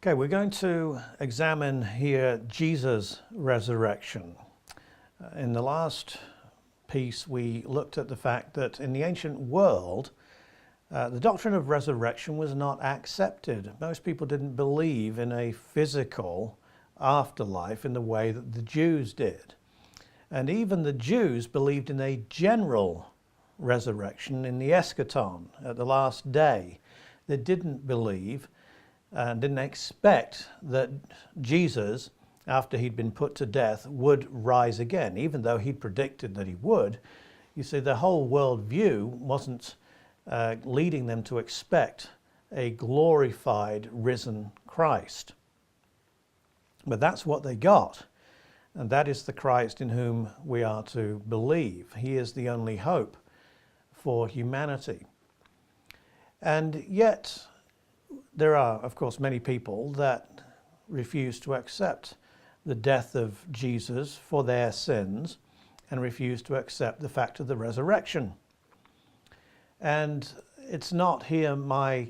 Okay, we're going to examine here Jesus' resurrection. In the last piece, we looked at the fact that in the ancient world, the doctrine of resurrection was not accepted. Most people didn't believe in a physical afterlife in the way that the Jews did. And even the Jews believed in a general resurrection in the eschaton, at the last day. They didn't believe and didn't expect that Jesus, after he'd been put to death, would rise again, even though he'd predicted that he would. You see, the whole world view wasn't leading them to expect a glorified, risen Christ. But that's what they got, and that is the Christ in whom we are to believe. He is the only hope for humanity. And yet, there are, of course, many people that refuse to accept the death of Jesus for their sins and refuse to accept the fact of the resurrection. And it's not here my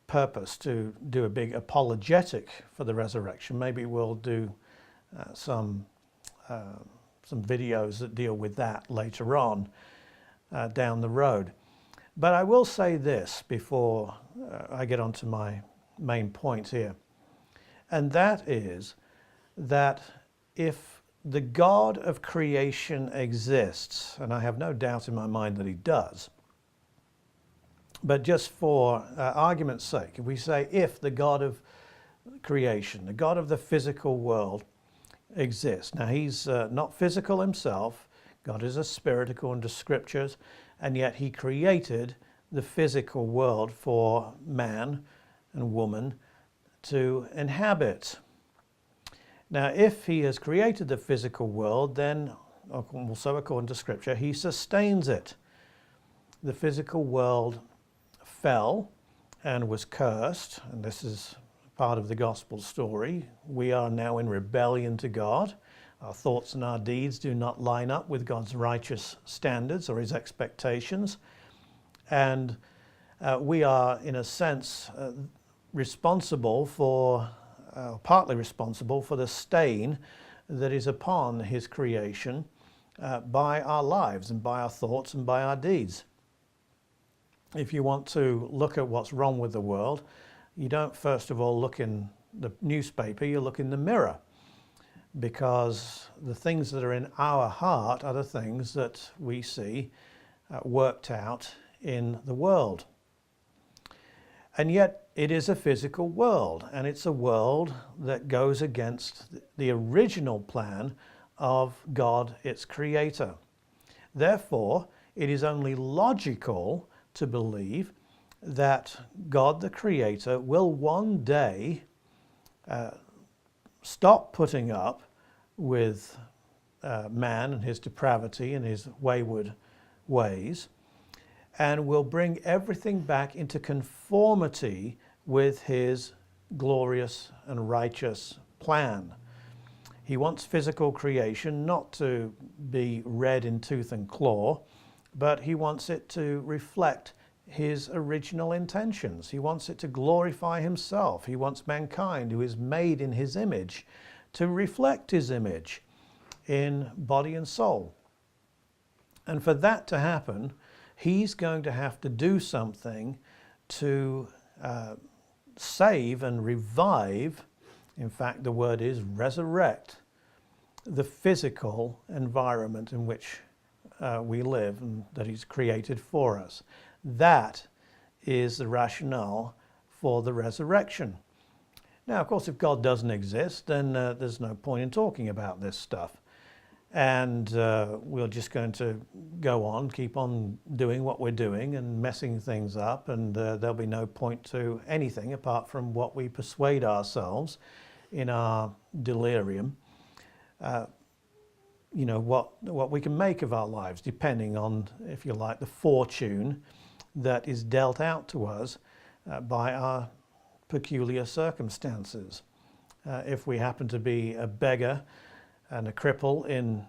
purpose to do a big apologetic for the resurrection. Maybe we'll do some videos that deal with that later on down the road. But I will say this before I get on to my main point here. And that is that if the God of creation exists, and I have no doubt in my mind that he does, but just for argument's sake, if we say if the God of creation, the God of the physical world exists. Now he's not physical himself. God is a spirit according to scriptures, and yet he created the physical world for man and woman to inhabit. Now, if he has created the physical world, then also according to scripture, he sustains it. The physical world fell and was cursed, and this is part of the gospel story. We are now in rebellion to God. Our thoughts and our deeds do not line up with God's righteous standards or his expectations. And we are, in a sense, responsible for, partly responsible for the stain that is upon his creation by our lives and by our thoughts and by our deeds. If you want to look at what's wrong with the world, you don't first of all look in the newspaper, you look in the mirror. Because the things that are in our heart are the things that we see worked out in the world. And yet it is a physical world, and it's a world that goes against the original plan of God, its creator. Therefore, it is only logical to believe that God, the creator, will one day stop putting up with man and his depravity and his wayward ways, and will bring everything back into conformity with his glorious and righteous plan. He wants physical creation not to be red in tooth and claw, but he wants it to reflect his original intentions. He wants it to glorify himself. He wants mankind, who is made in his image, to reflect his image in body and soul. And for that to happen, he's going to have to do something to save and revive, in fact the word is resurrect, the physical environment in which we live and that he's created for us. That is the rationale for the resurrection. Now, of course, if God doesn't exist, then there's no point in talking about this stuff. And we're just going to go on, keep on doing what we're doing and messing things up, and there'll be no point to anything apart from what we persuade ourselves in our delirium. What we can make of our lives, depending on, if you like, the fortune that is dealt out to us by our peculiar circumstances. If we happen to be a beggar and a cripple in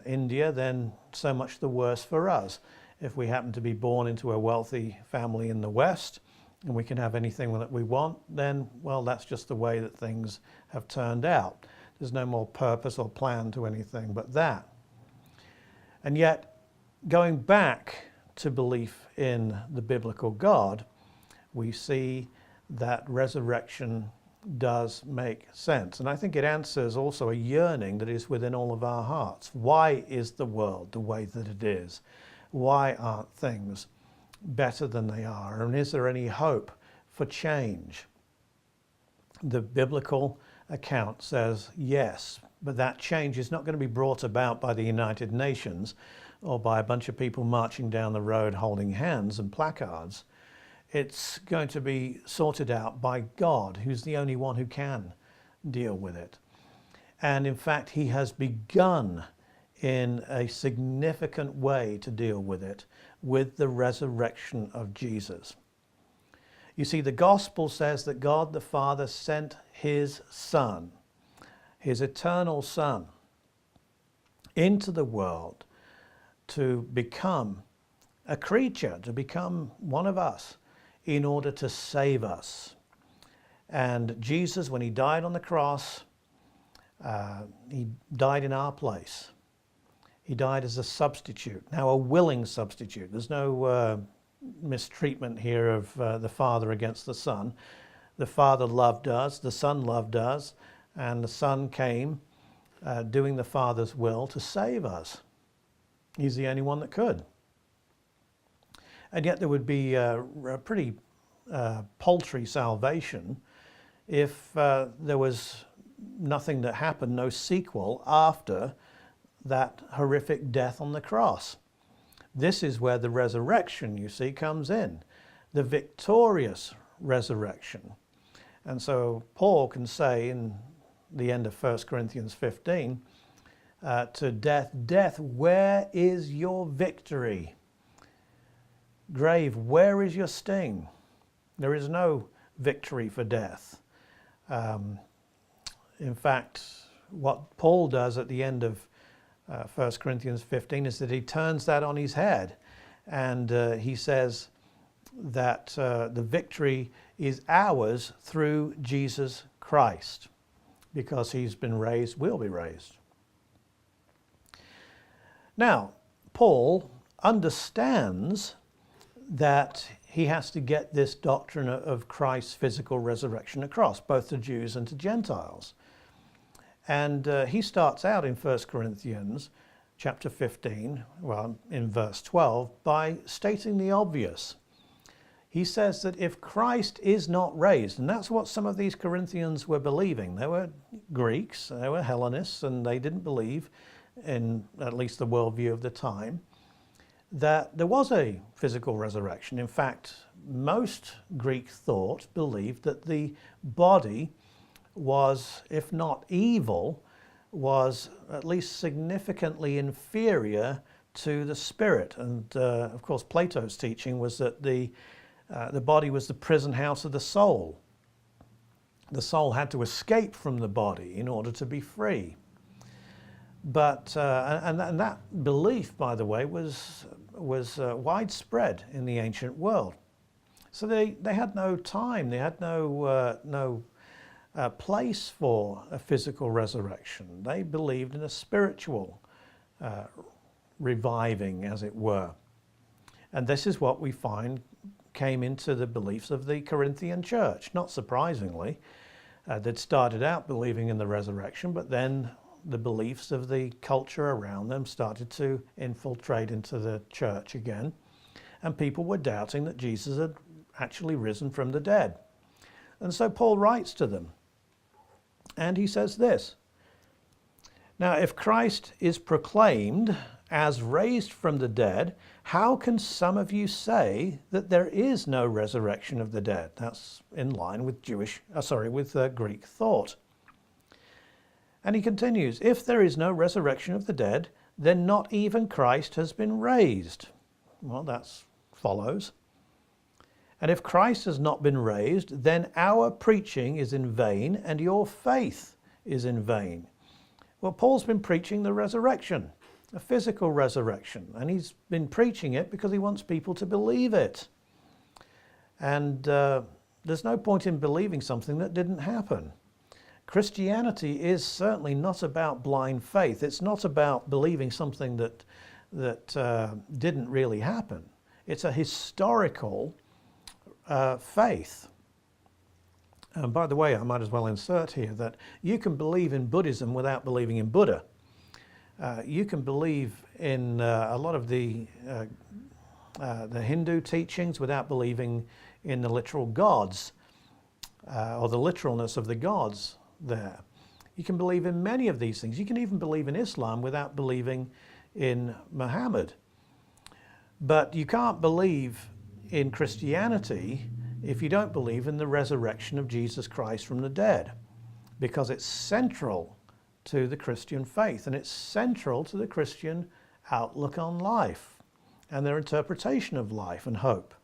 India, then so much the worse for us. If we happen to be born into a wealthy family in the West, and we can have anything that we want, then, well, that's just the way that things have turned out. There's no more purpose or plan to anything but that. And yet, going back to belief in the biblical God, we see that resurrection does make sense. And I think it answers also a yearning that is within all of our hearts. Why is the world the way that it is? Why aren't things better than they are? And is there any hope for change? The biblical account says yes, but that change is not going to be brought about by the United Nations or by a bunch of people marching down the road holding hands and placards. It's going to be sorted out by God, who's the only one who can deal with it. And in fact, he has begun in a significant way to deal with it with the resurrection of Jesus. You see, the gospel says that God the Father sent his Son, his eternal Son, into the world to become a creature, to become one of us, in order to save us. And Jesus, when he died on the cross, he died in our place. He died as a substitute, now a willing substitute. There's no mistreatment here of the Father against the Son. The Father loved us, the Son loved us, and the Son came doing the Father's will to save us. He's the only one that could. And yet there would be a pretty paltry salvation if there was nothing that happened, no sequel after that horrific death on the cross. This is where the resurrection, you see, comes in, the victorious resurrection. And so Paul can say in the end of 1 Corinthians 15, to death, death, where is your victory? Grave, where is your sting? There is no victory for death. In fact, what Paul does at the end of 1 Corinthians 15 is that he turns that on his head, and he says that the victory is ours through Jesus Christ. Because he's been raised, we'll be raised. Now, Paul understands that he has to get this doctrine of Christ's physical resurrection across, both to Jews and to Gentiles. And he starts out in 1 Corinthians chapter 15, well, in verse 12, by stating the obvious. He says that if Christ is not raised, and that's what some of these Corinthians were believing. They were Greeks, they were Hellenists, and they didn't believe, in at least the worldview of the time, that there was a physical resurrection. In fact, most Greek thought believed that the body was, if not evil, was at least significantly inferior to the spirit. And of course, Plato's teaching was that the body was the prison house of the soul. The soul had to escape from the body in order to be free. But and that belief, by the way, was widespread in the ancient world. So they had no time. They had no place for a physical resurrection. They believed in a spiritual reviving, as it were. And this is what we find came into the beliefs of the Corinthian church. Not surprisingly, they'd started out believing in the resurrection, but then the beliefs of the culture around them started to infiltrate into the church again, and people were doubting that Jesus had actually risen from the dead. And so Paul writes to them, and he says this: "Now, if Christ is proclaimed as raised from the dead, how can some of you say that there is no resurrection of the dead?" That's in line with Greek thought. And he continues, "If there is no resurrection of the dead, then not even Christ has been raised." Well, that follows. "And if Christ has not been raised, then our preaching is in vain and your faith is in vain." Well, Paul's been preaching the resurrection, a physical resurrection, and he's been preaching it because he wants people to believe it. And there's no point in believing something that didn't happen. Christianity is certainly not about blind faith. It's not about believing something that didn't really happen. It's a historical faith. And by the way, I might as well insert here that you can believe in Buddhism without believing in Buddha. You can believe in a lot of the Hindu teachings without believing in the literal gods or the literalness of the gods there. You can believe in many of these things. You can even believe in Islam without believing in Muhammad. But you can't believe in Christianity if you don't believe in the resurrection of Jesus Christ from the dead, because it's central to the Christian faith and it's central to the Christian outlook on life and their interpretation of life and hope.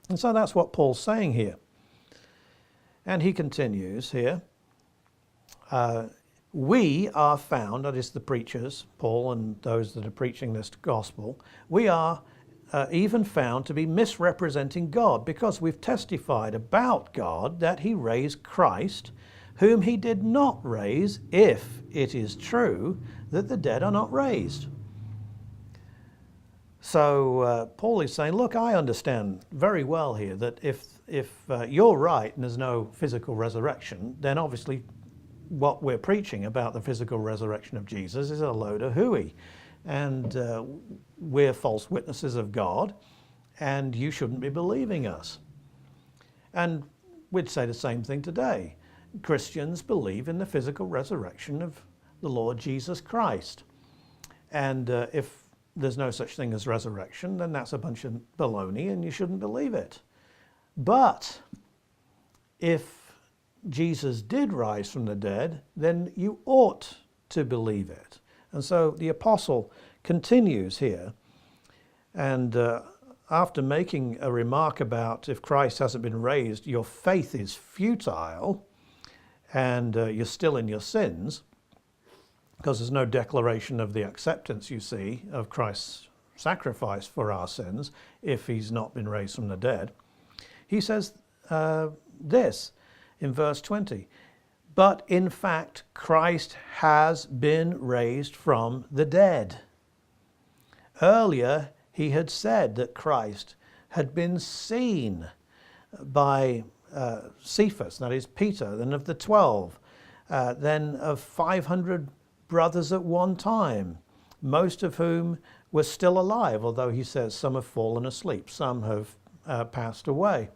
And so that's what Paul's saying here. And he continues here, we are found, that is the preachers, Paul and those that are preaching this gospel, we are even found to be misrepresenting God, because we've testified about God that he raised Christ, whom he did not raise, if it is true that the dead are not raised. So Paul is saying, look, I understand very well here that if you're right and there's no physical resurrection, then obviously what we're preaching about the physical resurrection of Jesus is a load of hooey. And we're false witnesses of God, and you shouldn't be believing us. And we'd say the same thing today. Christians believe in the physical resurrection of the Lord Jesus Christ. And if there's no such thing as resurrection, then that's a bunch of baloney and you shouldn't believe it. But if Jesus did rise from the dead, then you ought to believe it. And so the apostle continues here, and after making a remark about if Christ hasn't been raised, your faith is futile and you're still in your sins, because there's no declaration of the acceptance, you see, of Christ's sacrifice for our sins if he's not been raised from the dead. He says this in verse 20, but in fact, Christ has been raised from the dead. Earlier, he had said that Christ had been seen by Cephas, that is Peter, then of the 12, then of 500 brothers at one time, most of whom were still alive, although he says some have fallen asleep, some have passed away.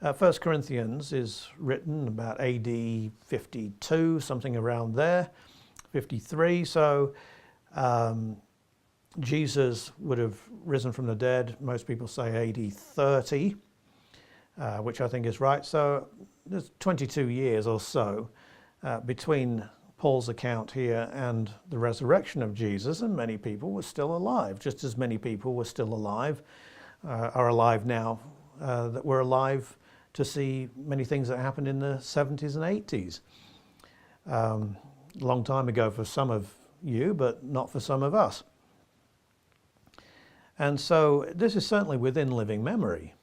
1 Corinthians is written about AD 52, something around there, 53. So Jesus would have risen from the dead. Most people say AD 30, which I think is right. So there's 22 years or so between Paul's account here and the resurrection of Jesus, and many people were still alive, just as many people were still alive, are alive now, that were alive to see many things that happened in the 70s and 80s. A long time ago for some of you, but not for some of us. And so this is certainly within living memory.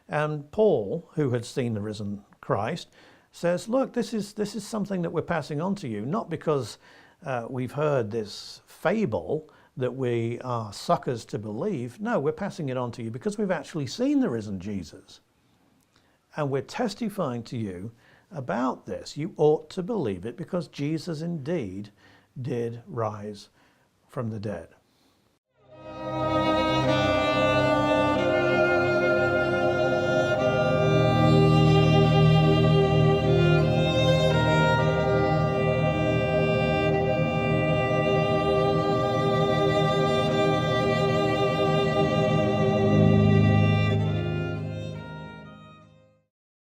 And Paul, who had seen the risen Christ, says, look, this is something that we're passing on to you, not because we've heard this fable that we are suckers to believe. No, we're passing it on to you because we've actually seen the risen Jesus. And we're testifying to you about this. You ought to believe it because Jesus indeed did rise from the dead.